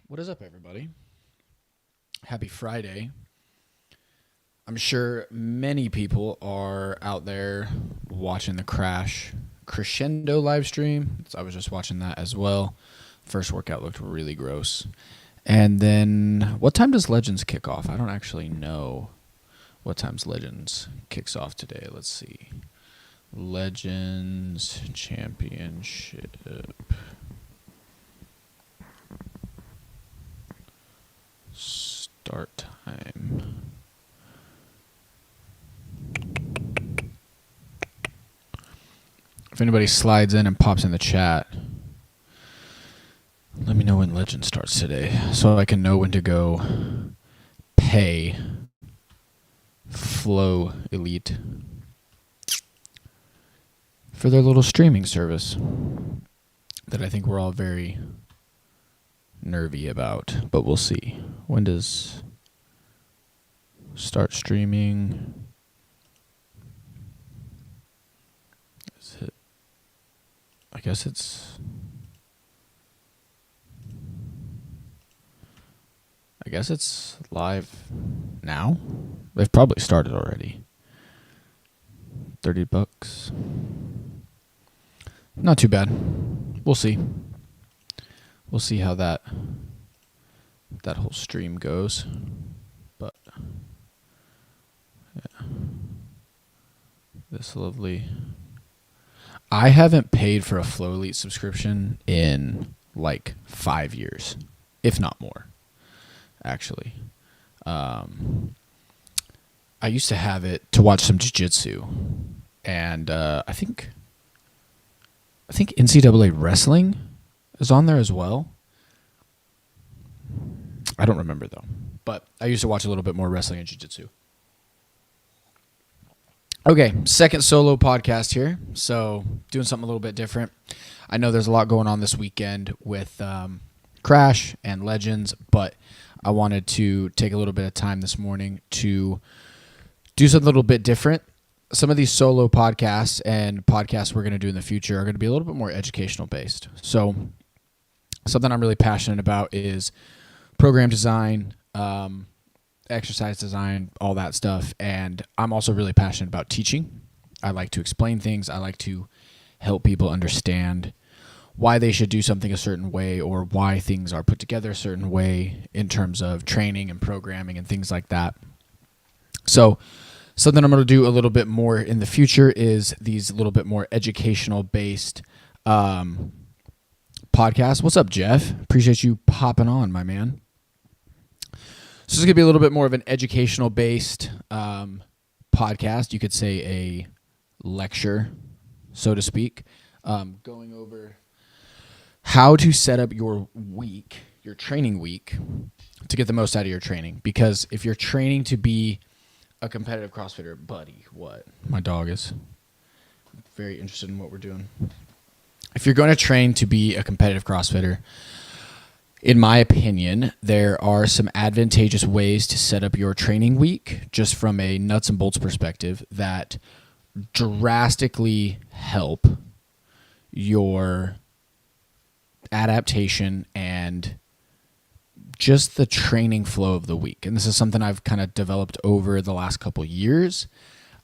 What is up, everybody? Happy Friday. I'm sure many people are out there watching the Crescendo live stream. I was just watching that as well. First workout looked really gross. And then, what time does Legends kick off? I don't actually know what time's Legends kicks off today. Let's see. Legends Championship. Start time. If anybody slides in and pops in the chat, let me know when Legend starts today so I can know when to go pay Flow Elite for their little streaming service that I think we're all very nervy about, but we'll see. When does start streaming? Is it? I guess it's live now. They've probably started already. $30. Not too bad. We'll see. We'll see how that whole stream goes. But yeah. This lovely. I haven't paid for a Flow Elite subscription in like 5 years, if not more. Actually, I used to have it to watch some jiu-jitsu, and I think NCAA wrestling is on there as well. I don't remember though, but I used to watch a little bit more wrestling and jiu-jitsu. Okay, second solo podcast here, so doing something a little bit different. I know there's a lot going on this weekend with Crash and Legends, but I wanted to take a little bit of time this morning to do something a little bit different. Some of these solo podcasts and podcasts we're going to do in the future are going to be a little bit more educational based. So something I'm really passionate about is program design, exercise design, all that stuff. And I'm also really passionate about teaching. I like to explain things. I like to help people understand why they should do something a certain way or why things are put together a certain way in terms of training and programming and things like that. So something I'm going to do a little bit more in the future is these little bit more educational based podcasts. What's up, Jeff? Appreciate you popping on, my man. So this is going to be a little bit more of an educational based podcast. You could say a lecture, so to speak, going over how to set up your week, your training week, to get the most out of your training. Because if you're training to be a competitive CrossFitter, buddy, what? My dog is very interested in what we're doing. If you're going to train to be a competitive CrossFitter, in my opinion, there are some advantageous ways to set up your training week, just from a nuts and bolts perspective, that drastically help your adaptation and just the training flow of the week. And this is something I've kind of developed over the last couple years.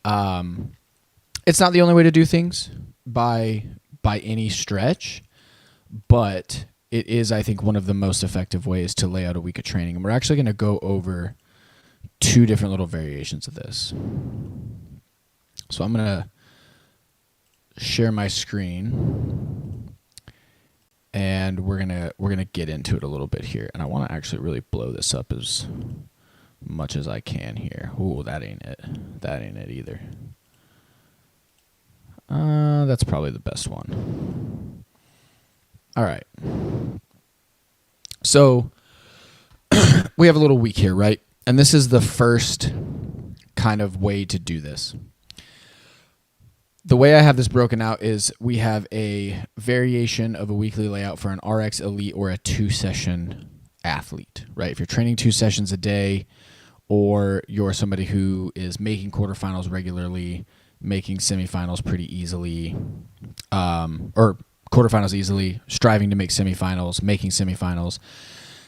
It's not the only way to do things by any stretch, but it is, I think, one of the most effective ways to lay out a week of training. And we're actually going to go over two different little variations of this. So I'm going to share my screen, and we're gonna get into it a little bit here. And I want to actually really blow this up as much as I can here. Ooh, that ain't it. That ain't it either. That's probably the best one. All right. So we have a little week here, right? And this is the first kind of way to do this. The way I have this broken out is we have a variation of a weekly layout for an RX elite or a 2-session athlete, right? If you're training 2 sessions a day, or you're somebody who is making quarterfinals regularly, making semifinals pretty easily, or quarterfinals easily, striving to make semifinals, making semifinals,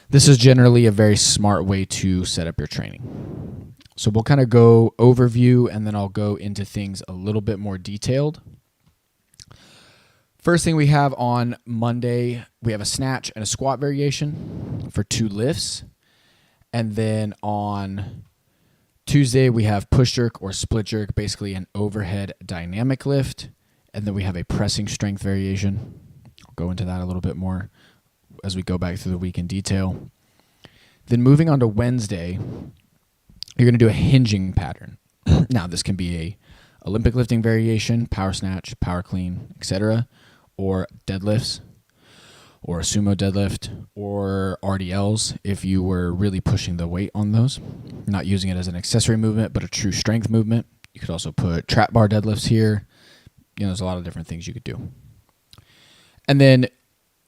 This is generally a very smart way to set up your training. So we'll kind of go overview, and then I'll go into things a little bit more detailed. First thing we have on Monday, we have a snatch and a squat variation for 2 lifts. And then on Tuesday, we have push jerk or split jerk, basically an overhead dynamic lift. And then we have a pressing strength variation. I'll go into that a little bit more as we go back through the week in detail. Then moving on to Wednesday, you're going to do a hinging pattern. Now, this can be a Olympic lifting variation, power snatch, power clean, etc., or deadlifts, or a sumo deadlift, or RDLs if you were really pushing the weight on those, not using it as an accessory movement, but a true strength movement. You could also put trap bar deadlifts here. There's a lot of different things you could do. And then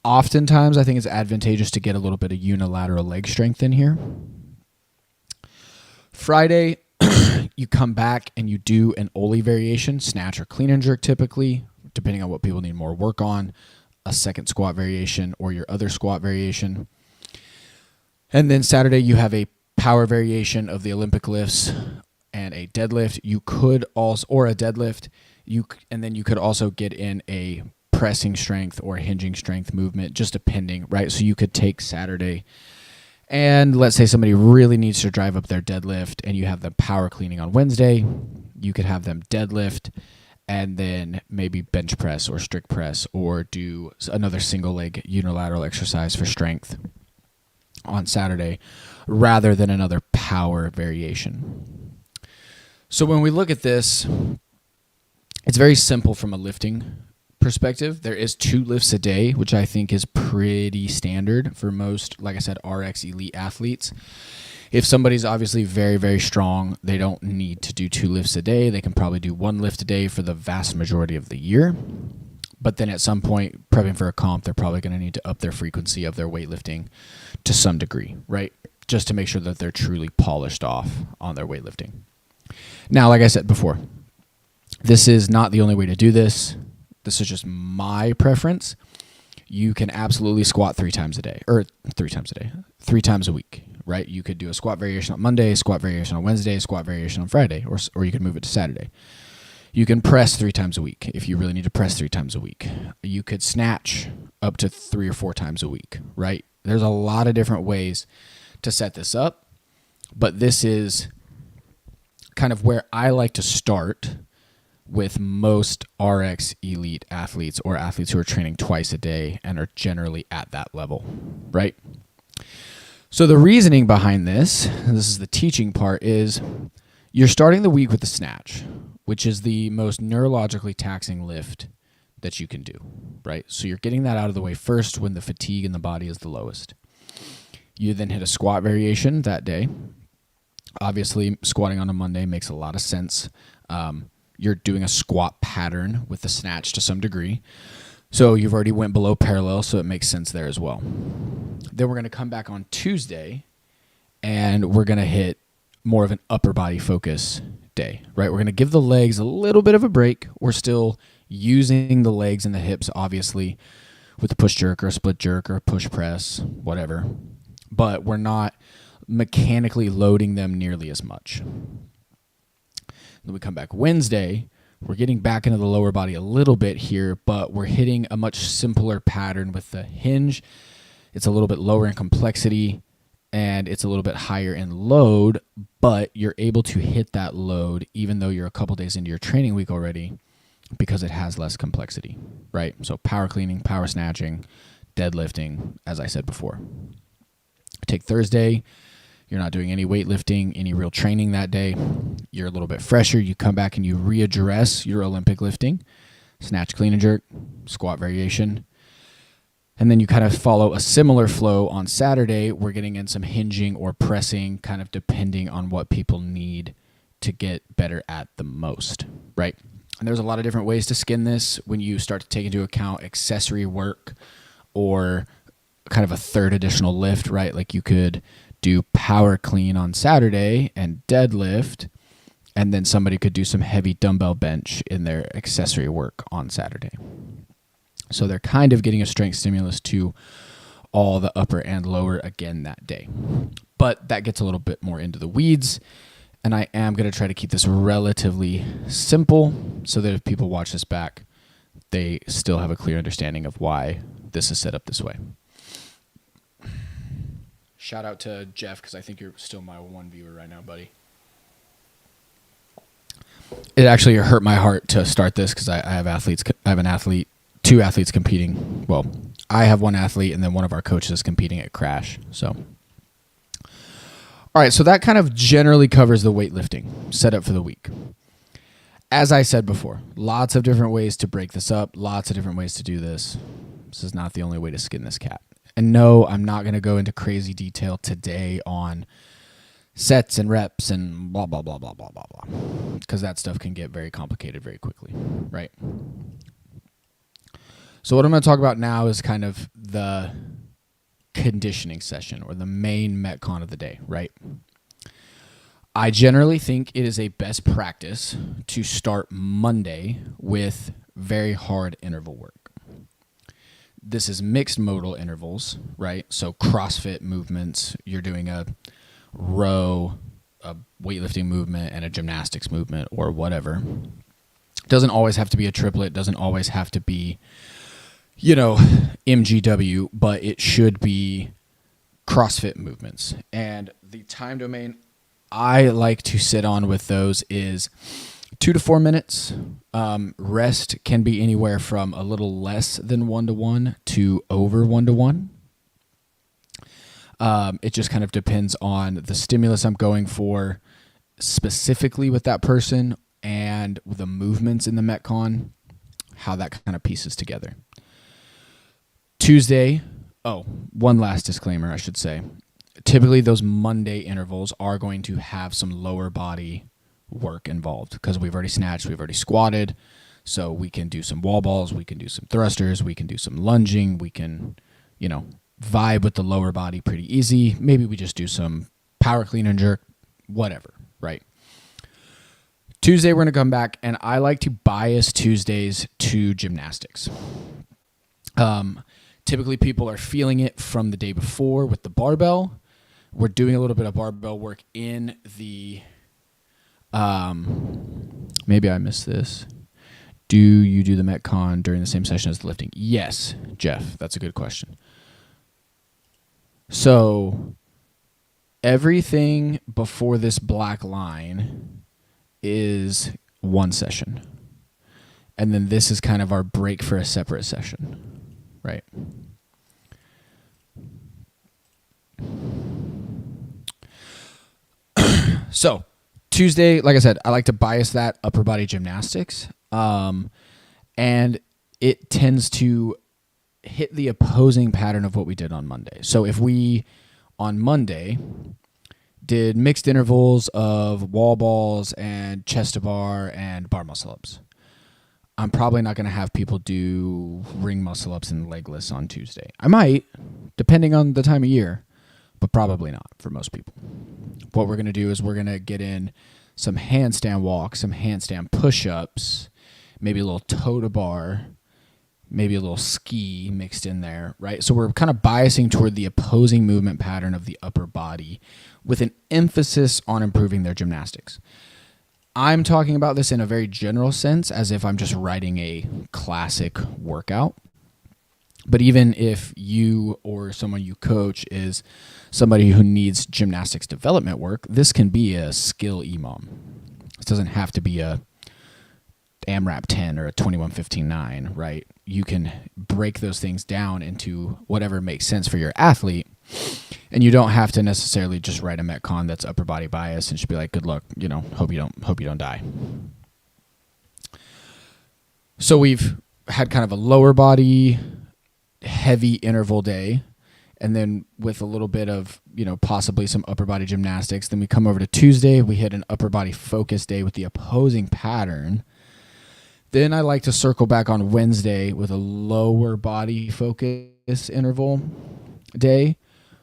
oftentimes I think it's advantageous to get a little bit of unilateral leg strength in here. Friday, you come back and you do an Oli variation, snatch or clean and jerk typically, depending on what people need more work on, a second squat variation or your other squat variation. And then Saturday, you have a power variation of the Olympic lifts and a deadlift. You could also, or a deadlift, and then you could also get in a pressing strength or hinging strength movement, just depending, right? So you could take Saturday, and let's say somebody really needs to drive up their deadlift and you have them power cleaning on Wednesday. You could have them deadlift and then maybe bench press or strict press or do another single leg unilateral exercise for strength on Saturday rather than another power variation. So when we look at this, it's very simple from a lifting perspective. There is 2 lifts a day, which I think is pretty standard for most, like I said, RX elite athletes. If somebody's obviously very, very strong, they don't need to do 2 lifts a day. They can probably do 1 lift a day for the vast majority of the year. But then at some point, prepping for a comp, they're probably going to need to up their frequency of their weightlifting to some degree, right? Just to make sure that they're truly polished off on their weightlifting. Now, like I said before, this is not the only way to do this. This is just my preference. You can absolutely squat 3 times a day, 3 times a week, right? You could do a squat variation on Monday, squat variation on Wednesday, squat variation on Friday, or you could move it to Saturday. You can press 3 times a week if you really need to press 3 times a week. You could snatch up to 3 or 4 times a week, right? There's a lot of different ways to set this up, but this is kind of where I like to start with most RX elite athletes or athletes who are training twice a day and are generally at that level, right? So the reasoning behind this, and this is the teaching part, is you're starting the week with the snatch, which is the most neurologically taxing lift that you can do, right? So you're getting that out of the way first when the fatigue in the body is the lowest. You then hit a squat variation that day. Obviously, squatting on a Monday makes a lot of sense. You're doing a squat pattern with the snatch to some degree. So you've already went below parallel, so it makes sense there as well. Then we're going to come back on Tuesday, and we're going to hit more of an upper body focus day, right? We're going to give the legs a little bit of a break. We're still using the legs and the hips, obviously, with a push jerk or a split jerk or a push press, whatever. But we're not mechanically loading them nearly as much. Then we come back Wednesday. We're getting back into the lower body a little bit here, but we're hitting a much simpler pattern with the hinge. It's a little bit lower in complexity, and it's a little bit higher in load, but you're able to hit that load even though you're a couple days into your training week already because it has less complexity, right? So power cleaning, power snatching, deadlifting, as I said before. Take Thursday. You're not doing any weightlifting, any real training that day. You're a little bit fresher. You come back and you readdress your Olympic lifting, snatch, clean and jerk, squat variation. And then you kind of follow a similar flow on Saturday. We're getting in some hinging or pressing, kind of depending on what people need to get better at the most, right? And there's a lot of different ways to skin this when you start to take into account accessory work or kind of a third additional lift, right? Like you could do power clean on Saturday and deadlift, and then somebody could do some heavy dumbbell bench in their accessory work on Saturday. So they're kind of getting a strength stimulus to all the upper and lower again that day. But that gets a little bit more into the weeds, and I am going to try to keep this relatively simple so that if people watch this back, they still have a clear understanding of why this is set up this way. Shout out to Jeff, because I think you're still my one viewer right now, buddy. It actually hurt my heart to start this because I have athletes. I have two athletes competing. Well, I have one athlete, and then one of our coaches is competing at Crash. So, all right. So that kind of generally covers the weightlifting setup for the week. As I said before, lots of different ways to break this up. Lots of different ways to do this. This is not the only way to skin this cat. And no, I'm not going to go into crazy detail today on sets and reps and blah, blah, blah, blah, blah, blah, blah. Because that stuff can get very complicated very quickly, right? So what I'm going to talk about now is kind of the conditioning session or the main Metcon of the day, right? I generally think it is a best practice to start Monday with very hard interval work. This is mixed modal intervals, right? So CrossFit movements, you're doing a row, a weightlifting movement, and a gymnastics movement or whatever. Doesn't always have to be a triplet, doesn't always have to be, MGW, but it should be CrossFit movements. And the time domain I like to sit on with those is 2 to 4 minutes. Rest can be anywhere from a little less than 1-to-1 to over 1-to-1. It just kind of depends on the stimulus I'm going for specifically with that person and the movements in the Metcon, how that kind of pieces together. Tuesday, one last disclaimer, I should say. Typically, those Monday intervals are going to have some lower body work involved because we've already snatched, we've already squatted, so we can do some wall balls, we can do some thrusters, we can do some lunging, we can, vibe with the lower body pretty easy. Maybe we just do some power clean and jerk, whatever, right? Tuesday, we're going to come back, and I like to bias Tuesdays to gymnastics. Typically, people are feeling it from the day before with the barbell. We're doing a little bit of barbell work in the... maybe I missed this. Do you do the Metcon during the same session as the lifting? Yes, Jeff. That's a good question. So everything before this black line is one session. And then this is kind of our break for a separate session. Right. So Tuesday, like I said, I like to bias that upper body gymnastics. And it tends to hit the opposing pattern of what we did on Monday. So if we, on Monday, did mixed intervals of wall balls and chest to bar and bar muscle ups, I'm probably not going to have people do ring muscle ups and leg lifts on Tuesday. I might, depending on the time of year, but probably not for most people. What we're going to do is we're going to get in some handstand walks, some handstand push-ups, maybe a little toe to bar, maybe a little ski mixed in there, right? So we're kind of biasing toward the opposing movement pattern of the upper body with an emphasis on improving their gymnastics. I'm talking about this in a very general sense, as if I'm just writing a classic workout. But even if you or someone you coach is somebody who needs gymnastics development work, this can be a skill EMOM. It doesn't have to be a AMRAP 10 or a 21-15-9, right? You can break those things down into whatever makes sense for your athlete. And you don't have to necessarily just write a Metcon that's upper body bias and just be like, good luck, hope you don't die. So we've had kind of a lower body heavy interval day, and then with a little bit of, possibly some upper body gymnastics. Then we come over to Tuesday, we hit an upper body focus day with the opposing pattern. Then I like to circle back on Wednesday with a lower body focus interval day,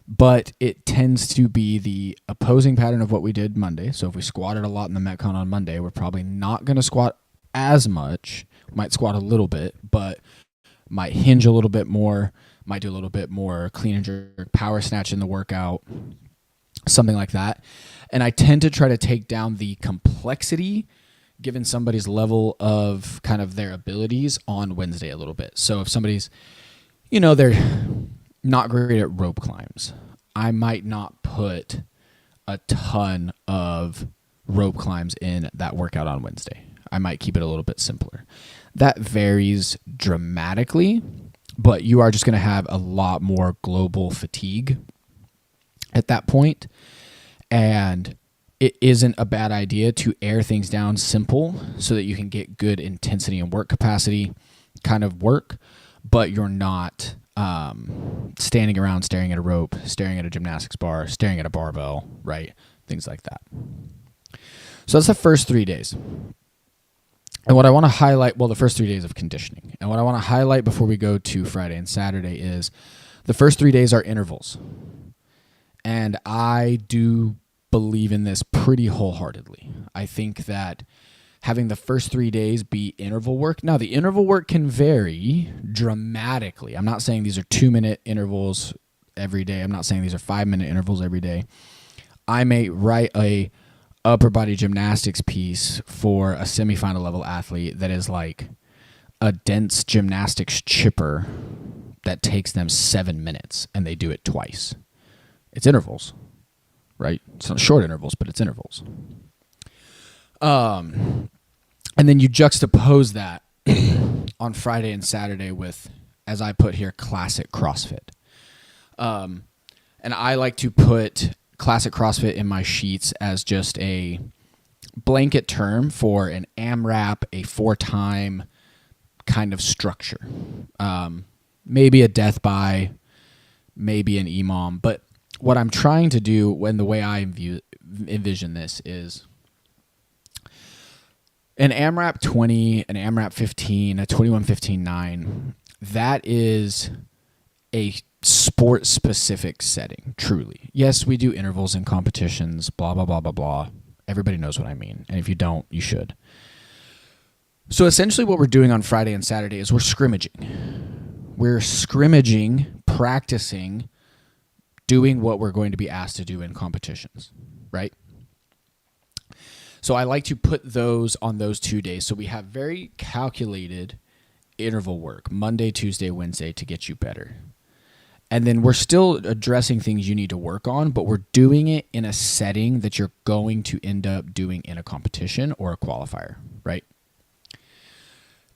but it tends to be the opposing pattern of what we did Monday. So if we squatted a lot in the Metcon on Monday, we're probably not going to squat as much. We might squat a little bit, but might hinge a little bit more, Might do a little bit more clean and jerk power snatch in the workout, something like that. And I tend to try to take down the complexity given somebody's level of kind of their abilities on Wednesday a little bit. So if somebody's, they're not great at rope climbs, I might not put a ton of rope climbs in that workout on Wednesday. I might keep it a little bit simpler. That varies dramatically, but you are just going to have a lot more global fatigue at that point. And it isn't a bad idea to air things down simple so that you can get good intensity and work capacity kind of work, but you're not standing around staring at a rope, staring at a gymnastics bar, staring at a barbell, right? Things like that. So that's the first 3 days. And what I want to highlight, the first 3 days of conditioning. And what I want to highlight before we go to Friday and Saturday is the first 3 days are intervals. And I do believe in this pretty wholeheartedly. I think that having the first 3 days be interval work. Now, the interval work can vary dramatically. I'm not saying these are 2-minute intervals every day. I'm not saying these are 5-minute intervals every day. I may write a upper body gymnastics piece for a semifinal level athlete that is like a dense gymnastics chipper that takes them 7 minutes and they do it twice. It's intervals, right? It's not short intervals, but it's intervals. And then you juxtapose that on Friday and Saturday with, as I put here, classic CrossFit. And I like to put classic CrossFit in my sheets as just a blanket term for an AMRAP, a 4-time kind of structure. Maybe a death by, maybe an EMOM. But what I'm trying to do, when the way I envision this, is an AMRAP 20, an AMRAP 15, a 21-15-9, that is a sport-specific setting, truly. Yes, we do intervals in competitions, blah, blah, blah, blah, blah. Everybody knows what I mean. And if you don't, you should. So essentially what we're doing on Friday and Saturday is we're scrimmaging. We're scrimmaging, practicing, doing what we're going to be asked to do in competitions, right? So I like to put those on those 2 days. So we have very calculated interval work, Monday, Tuesday, Wednesday, to get you better. And then we're still addressing things you need to work on, but we're doing it in a setting that you're going to end up doing in a competition or a qualifier, right?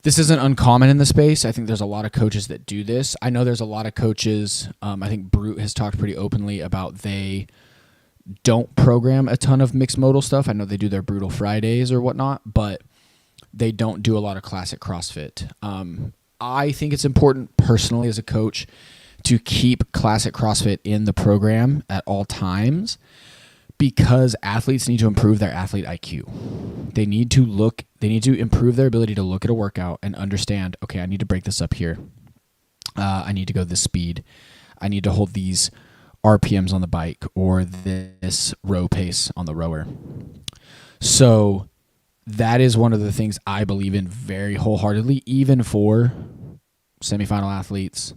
This isn't uncommon in the space. I think there's a lot of coaches that do this. I know there's a lot of coaches, I think Brute has talked pretty openly about they don't program a ton of mixed modal stuff. I know they do their Brutal Fridays or whatnot, but they don't do a lot of classic CrossFit. I think it's important personally as a coach to keep classic CrossFit in the program at all times because athletes need to improve their athlete IQ. They need to improve their ability to look at a workout and understand, okay, I need to break this up here. I need to go this speed. I need to hold these RPMs on the bike or this row pace on the rower. So that is one of the things I believe in very wholeheartedly, even for semifinal athletes.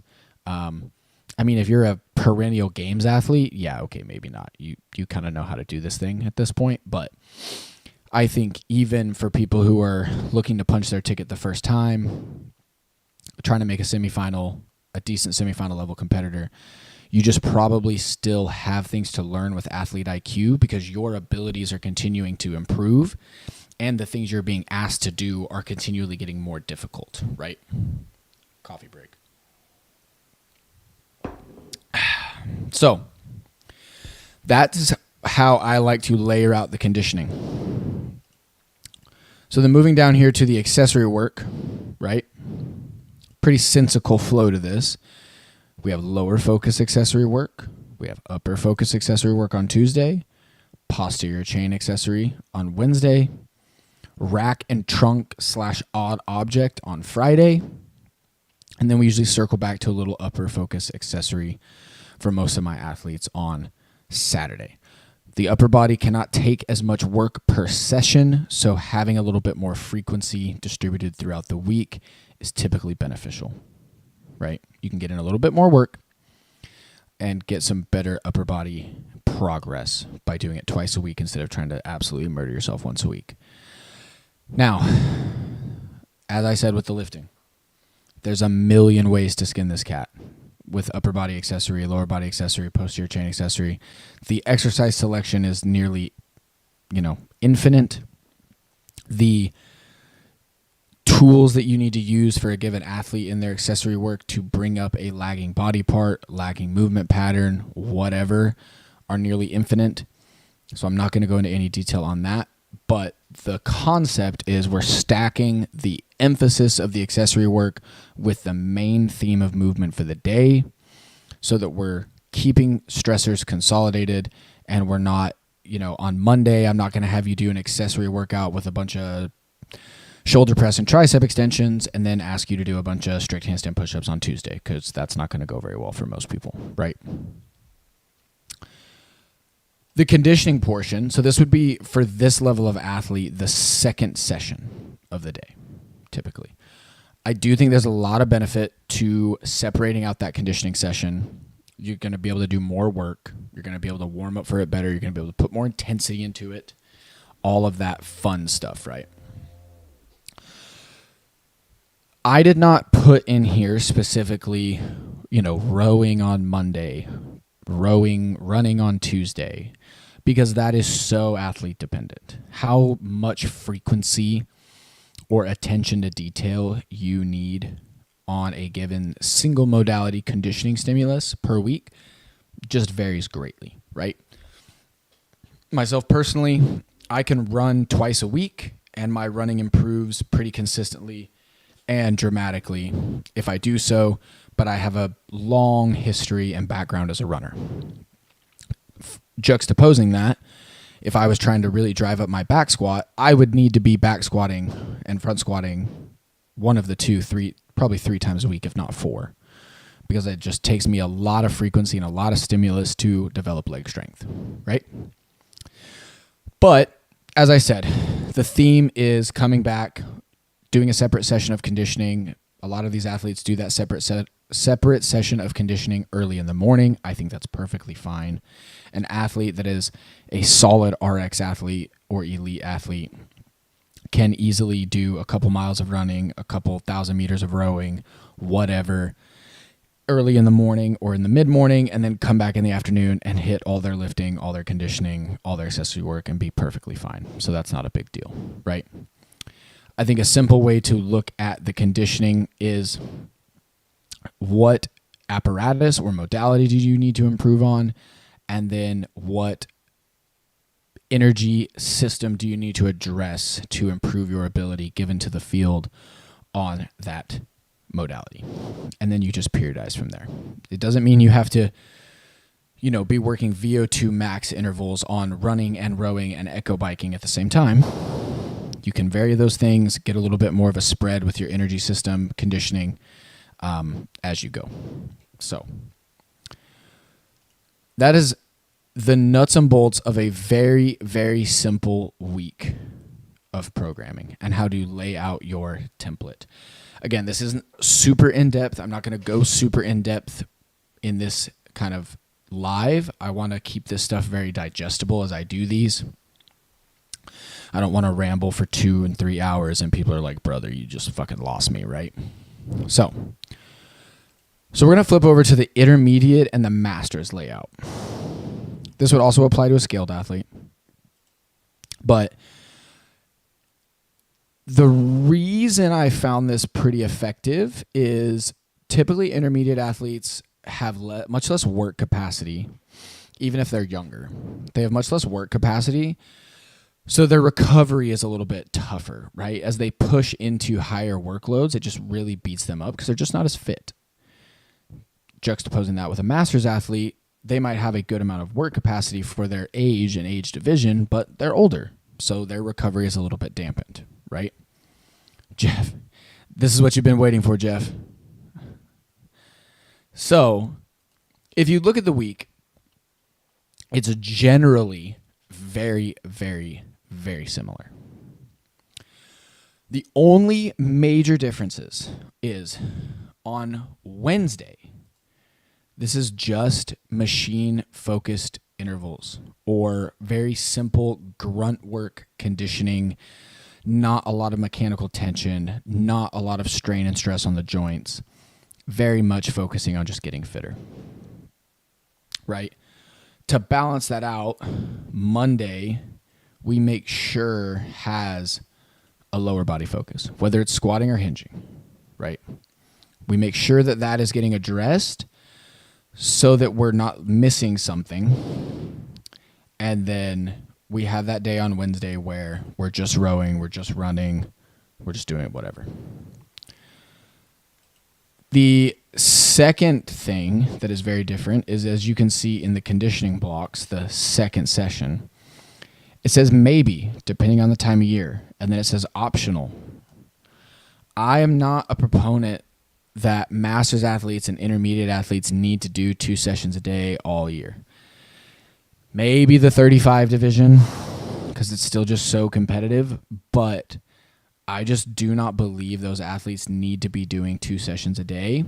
I mean, if you're a perennial games athlete, yeah, okay, maybe not. You kind of know how to do this thing at this point. But I think even for people who are looking to punch their ticket the first time, trying to make a decent semifinal level competitor, you just probably still have things to learn with athlete IQ because your abilities are continuing to improve and the things you're being asked to do are continually getting more difficult, right? Coffee break. So that's how I like to layer out the conditioning. So then moving down here to the accessory work, right? Pretty sensical flow to this. We have lower focus accessory work. We have upper focus accessory work on Tuesday, posterior chain accessory on Wednesday, rack and trunk / odd object on Friday. And then we usually circle back to a little upper focus accessory for most of my athletes on Saturday. The upper body cannot take as much work per session, so having a little bit more frequency distributed throughout the week is typically beneficial, right? You can get in a little bit more work and get some better upper body progress by doing it twice a week instead of trying to absolutely murder yourself once a week. Now, as I said with the lifting, there's a million ways to skin this cat with upper body accessory, lower body accessory, posterior chain accessory. The exercise selection is nearly, infinite. The tools that you need to use for a given athlete in their accessory work to bring up a lagging body part, lagging movement pattern, whatever, are nearly infinite. So I'm not going to go into any detail on that. But the concept is we're stacking the emphasis of the accessory work with the main theme of movement for the day so that we're keeping stressors consolidated and we're not, on Monday, I'm not going to have you do an accessory workout with a bunch of shoulder press and tricep extensions and then ask you to do a bunch of strict handstand push-ups on Tuesday, because that's not going to go very well for most people, right? The conditioning portion, so this would be, for this level of athlete, the second session of the day, typically. I do think there's a lot of benefit to separating out that conditioning session. You're going to be able to do more work. You're going to be able to warm up for it better. You're going to be able to put more intensity into it. All of that fun stuff, right? I did not put in here specifically, rowing on Monday, running on Tuesday, because that is so athlete dependent. How much frequency or attention to detail you need on a given single modality conditioning stimulus per week just varies greatly, right? Myself personally, I can run twice a week and my running improves pretty consistently and dramatically if I do so, but I have a long history and background as a runner. Juxtaposing that, if I was trying to really drive up my back squat, I would need to be back squatting and front squatting one of the probably three times a week, if not four, because it just takes me a lot of frequency and a lot of stimulus to develop leg strength, right? But as I said, the theme is coming back, doing a separate session of conditioning. A lot of these athletes do that separate session of conditioning early in the morning. I think that's perfectly fine. An athlete that is a solid RX athlete or elite athlete can easily do a couple miles of running, a couple 1,000 meters of rowing, whatever, early in the morning or in the mid-morning, and then come back in the afternoon and hit all their lifting, all their conditioning, all their accessory work, and be perfectly fine. So that's not a big deal, right? I think a simple way to look at the conditioning is what apparatus or modality do you need to improve on, and then what energy system do you need to address to improve your ability given to the field on that modality. And then you just periodize from there. It doesn't mean you have to, be working VO2 max intervals on running and rowing and echo biking at the same time. You can vary those things, get a little bit more of a spread with your energy system conditioning as you go. So that is the nuts and bolts of a very, very simple week of programming and how to lay out your template. Again, this isn't super in-depth. I'm not going to go super in-depth in this kind of live. I want to keep this stuff very digestible as I do these. I don't want to ramble for 2 and 3 hours and people are like, brother, you just fucking lost me, right? So we're going to flip over to the intermediate and the masters layout. This would also apply to a scaled athlete. But the reason I found this pretty effective is typically intermediate athletes have much less work capacity, even if they're younger. They have much less work capacity, so their recovery is a little bit tougher, right? As they push into higher workloads, it just really beats them up because they're just not as fit. Juxtaposing that with a master's athlete, they might have a good amount of work capacity for their age and age division, but they're older, so their recovery is a little bit dampened, right? Jeff, this is what you've been waiting for, Jeff. So if you look at the week, it's generally very, very, very similar. The only major differences is On Wednesday, this is just machine-focused intervals or very simple grunt work conditioning, not a lot of mechanical tension, not a lot of strain and stress on the joints, very much focusing on just getting fitter, right? To balance that out, Monday, we make sure has a lower body focus, whether it's squatting or hinging, right? We make sure that that is getting addressed so that we're not missing something. And then we have that day on Wednesday where we're just rowing, we're just running, we're just doing whatever. The second thing that is very different is, as you can see in the conditioning blocks, the second session, it says maybe, depending on the time of year, and then it says optional. I am not a proponent that masters athletes and intermediate athletes need to do 2 sessions a day all year. Maybe the 35 division, because it's still just so competitive, but I just do not believe those athletes need to be doing 2 sessions a day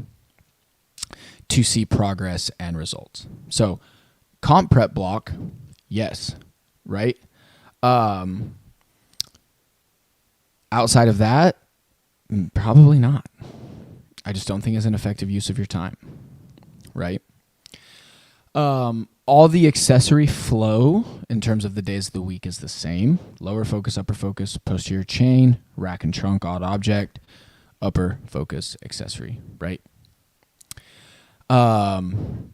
to see progress and results. So comp prep block, yes, right? Outside of that, probably not. I just don't think it's an effective use of your time, right? All the accessory flow in terms of the days of the week is the same. Lower focus, upper focus, posterior chain, rack and trunk, odd object, upper focus, accessory, right? One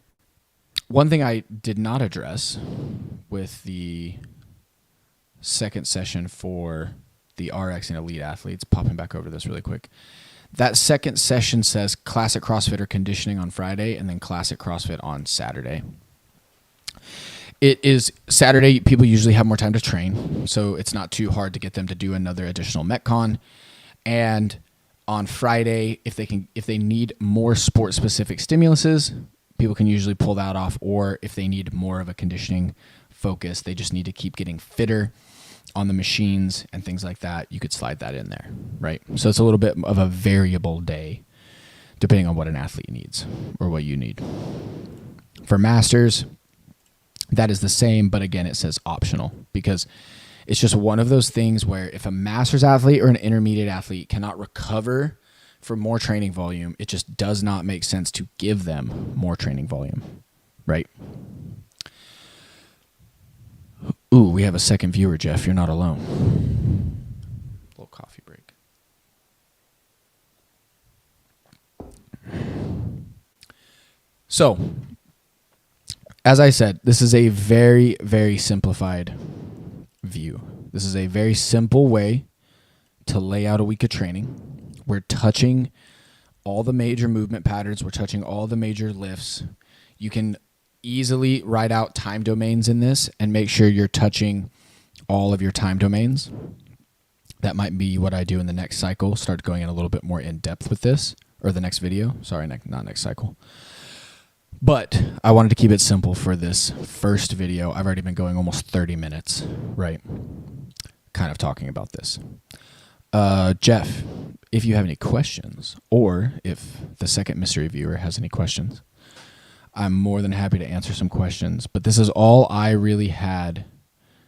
thing I did not address with the second session for the RX and elite athletes, popping back over this really quick. That second session says classic CrossFit or conditioning on Friday and then classic CrossFit on Saturday. It is Saturday, people usually have more time to train, so it's not too hard to get them to do another additional Metcon. And on Friday, if they need more sport-specific stimuluses, people can usually pull that off, or if they need more of a conditioning focus, they just need to keep getting fitter on the machines and things like that, you could slide that in there, right? So it's a little bit of a variable day depending on what an athlete needs or what you need. For masters, that is the same, but again, it says optional because it's just one of those things where if a masters athlete or an intermediate athlete cannot recover for more training volume, it just does not make sense to give them more training volume, right? Ooh, we have a second viewer, Jeff. You're not alone. Little coffee break. So, as I said, this is a very, very simplified view. This is a very simple way to lay out a week of training. We're touching all the major movement patterns. We're touching all the major lifts. You can easily write out time domains in this and make sure you're touching all of your time domains. That might be what I do in the next cycle. Start going in a little bit more in depth with this, or the next video. Sorry, not next cycle. But I wanted to keep it simple for this first video. I've already been going almost 30 minutes, right? Kind of talking about this. Jeff, if you have any questions, or if the second mystery viewer has any questions, I'm more than happy to answer some questions, but this is all I really had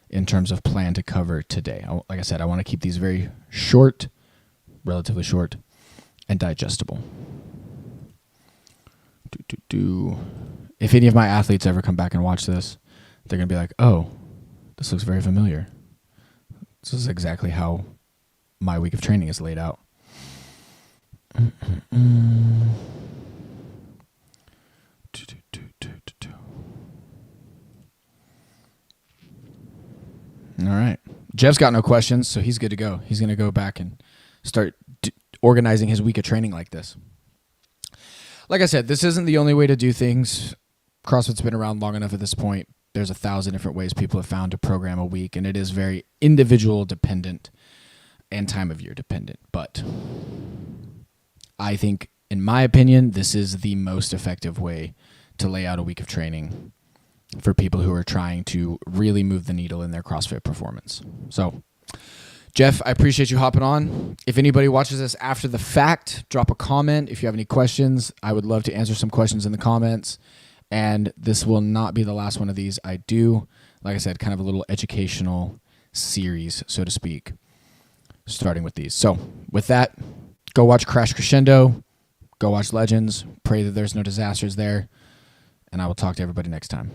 in terms of plan to cover today. Like I said, I want to keep these very short, relatively short, and digestible. If any of my athletes ever come back and watch this, they're going to be like, oh, this looks very familiar. This is exactly how my week of training is laid out. All right. Jeff's got no questions, so he's good to go. He's going to go back and start organizing his week of training like this. Like I said, this isn't the only way to do things. CrossFit's been around long enough at this point. There's 1,000 different ways people have found to program a week, and it is very individual dependent and time of year dependent. But I think, in my opinion, this is the most effective way to lay out a week of training for people who are trying to really move the needle in their CrossFit performance. So Jeff, I appreciate you hopping on. If anybody watches this after the fact, drop a comment. If you have any questions, I would love to answer some questions in the comments. And this will not be the last one of these I do. Like I said, kind of a little educational series, so to speak, starting with these. So with that, go watch Crash Crescendo. Go watch Legends. Pray that there's no disasters there. And I will talk to everybody next time.